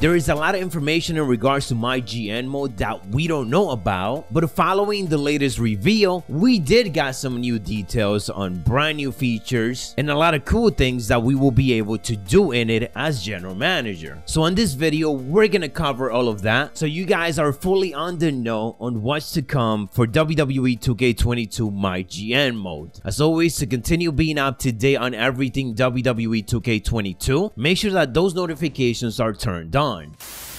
There is a lot of information in regards to MyGM Mode that we don't know about, but following the latest reveal, we did got some new details on brand new features and a lot of cool things that we will be able to do in it as general manager. So in this video, we're gonna cover all of that so you guys are fully on the know on what's to come for WWE 2K22 MyGM Mode. As always, to continue being up to date on everything WWE 2K22, make sure that those notifications are turned on.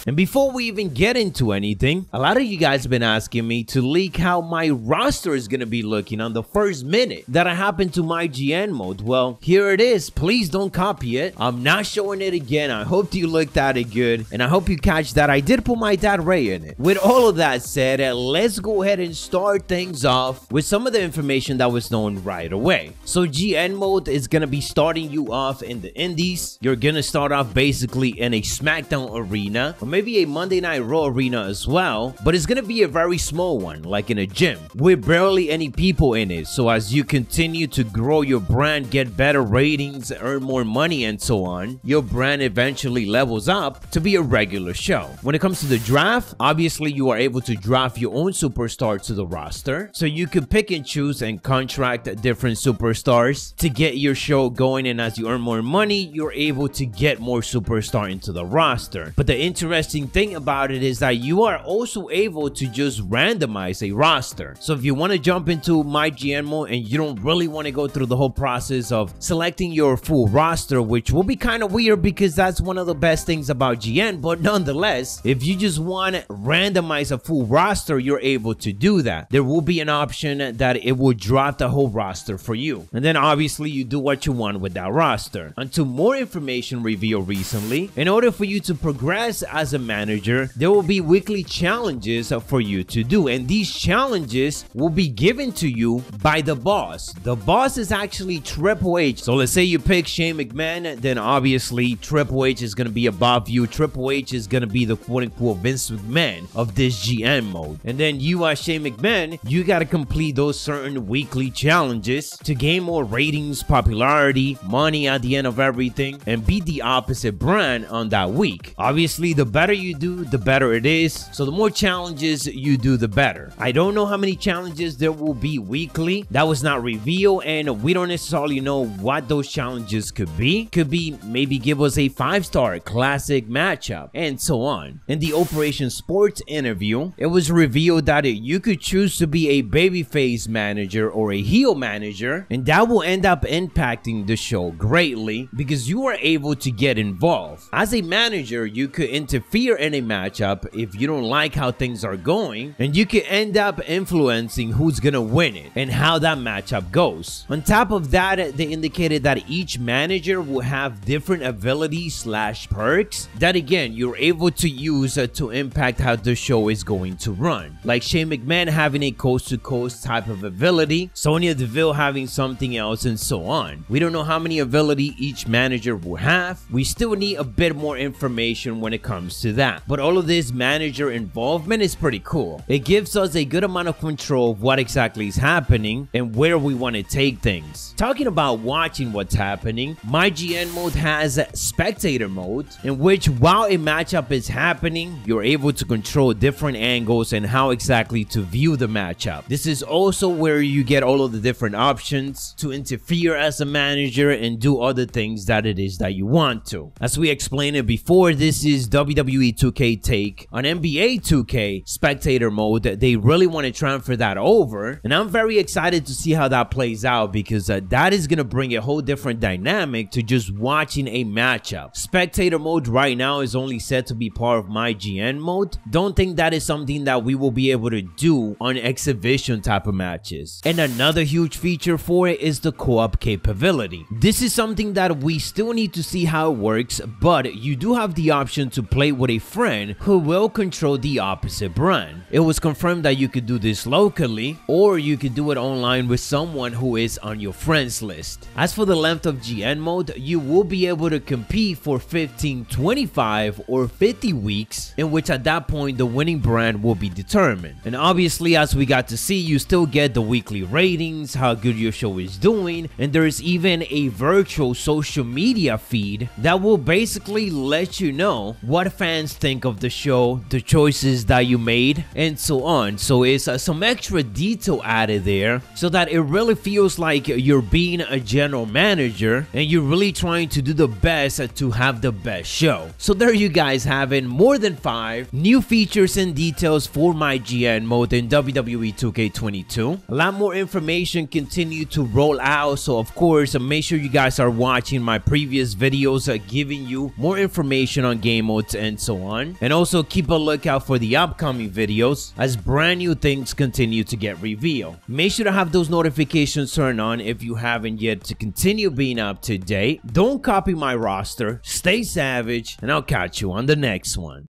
And before we even get into anything, a lot of you guys have been asking me to leak how my roster is going to be looking on the first minute that I happen to MyGM Mode. Well, here it is. Please don't copy it. I'm not showing it again. I hope you looked at it good, and I hope you catch that I did put my dad Ray in it. With all of that said, let's go ahead and start things off with some of the information that was known right away. So GM Mode is going to be starting you off in the Indies. You're going to start off basically in a SmackDown arena, or maybe a Monday Night Raw arena as well, but it's gonna be a very small one, like in a gym, with barely any people in it. So as you continue to grow your brand, get better ratings, earn more money, and so on, your brand eventually levels up to be a regular show. When it comes to the draft, obviously you are able to draft your own superstar to the roster, so you can pick and choose and contract different superstars to get your show going, and as you earn more money, you're able to get more superstar into the roster. But the interesting thing about it is that you are also able to just randomize a roster. So if you want to jump into MyGM Mode and you don't really want to go through the whole process of selecting your full roster, which will be kind of weird because that's one of the best things about GM, but nonetheless, if you just want to randomize a full roster, you're able to do that. There will be an option that it will drop the whole roster for you, and then obviously you do what you want with that roster until more information revealed recently. In order for you to progress as a manager, there will be weekly challenges for you to do, and these challenges will be given to you by the boss. The boss is actually Triple H. So let's say you pick Shane McMahon, then obviously Triple H is going to be above you. Triple H is going to be the quote-unquote Vince McMahon of this GM mode, and then you as Shane McMahon, you got to complete those certain weekly challenges to gain more ratings, popularity, money at the end of everything, and beat the opposite brand on that week. Obviously, the better you do, the better it is. So the more challenges you do, the better. I don't know how many challenges there will be weekly. That was not revealed, and we don't necessarily know what those challenges could be. Could be maybe give us a 5-star classic matchup, and so on. In the Operation Sports interview, it was revealed that you could choose to be a babyface manager or a heel manager, and that will end up impacting the show greatly because you are able to get involved. As a manager, you could interfere in a matchup if you don't like how things are going, and you can end up influencing who's gonna win it and how that matchup goes. On top of that, they indicated that each manager will have different abilities / perks that again you're able to use to impact how the show is going to run, like Shane McMahon having a coast-to-coast type of ability, Sonya Deville having something else, and so on. We don't know how many ability each manager will have. We still need a bit more information when it comes to that, but all of this manager involvement is pretty cool. It gives us a good amount of control of what exactly is happening and where we want to take things. Talking about watching what's happening, MyGM Mode has Spectator Mode, in which while a matchup is happening, you're able to control different angles and how exactly to view the matchup. This is also where you get all of the different options to interfere as a manager and do other things that it is that you want to. As we explained it before, this is WWE 2K take on NBA 2K Spectator Mode. They really want to transfer that over, and I'm very excited to see how that plays out because that is going to bring a whole different dynamic to just watching a matchup. Spectator Mode right now is only set to be part of MyGM Mode. Don't think that is something that we will be able to do on exhibition type of matches. And another huge feature for it is the co-op capability. This is something that we still need to see how it works, but you do have the option to play with a friend who will control the opposite brand. It was confirmed that you could do this locally, or you could do it online with someone who is on your friends list. As for the length of GM Mode, you will be able to compete for 15, 25, or 50 weeks, in which at that point the winning brand will be determined. And obviously, as we got to see, you still get the weekly ratings, how good your show is doing, and there is even a virtual social media feed that will basically let you know what fans fans think of the show, the choices that you made, and so on. So it's some extra detail added there so that it really feels like you're being a general manager and you're really trying to do the best to have the best show. So there you guys have it, more than 5 new features and details for MyGM Mode in WWE 2K22. A lot more information continue to roll out, so of course make sure you guys are watching my previous videos giving you more information on game modes and so on. And also keep a lookout for the upcoming videos as brand new things continue to get revealed. Make sure to have those notifications turned on if you haven't yet to continue being up to date. Don't copy my roster, stay savage, and I'll catch you on the next one.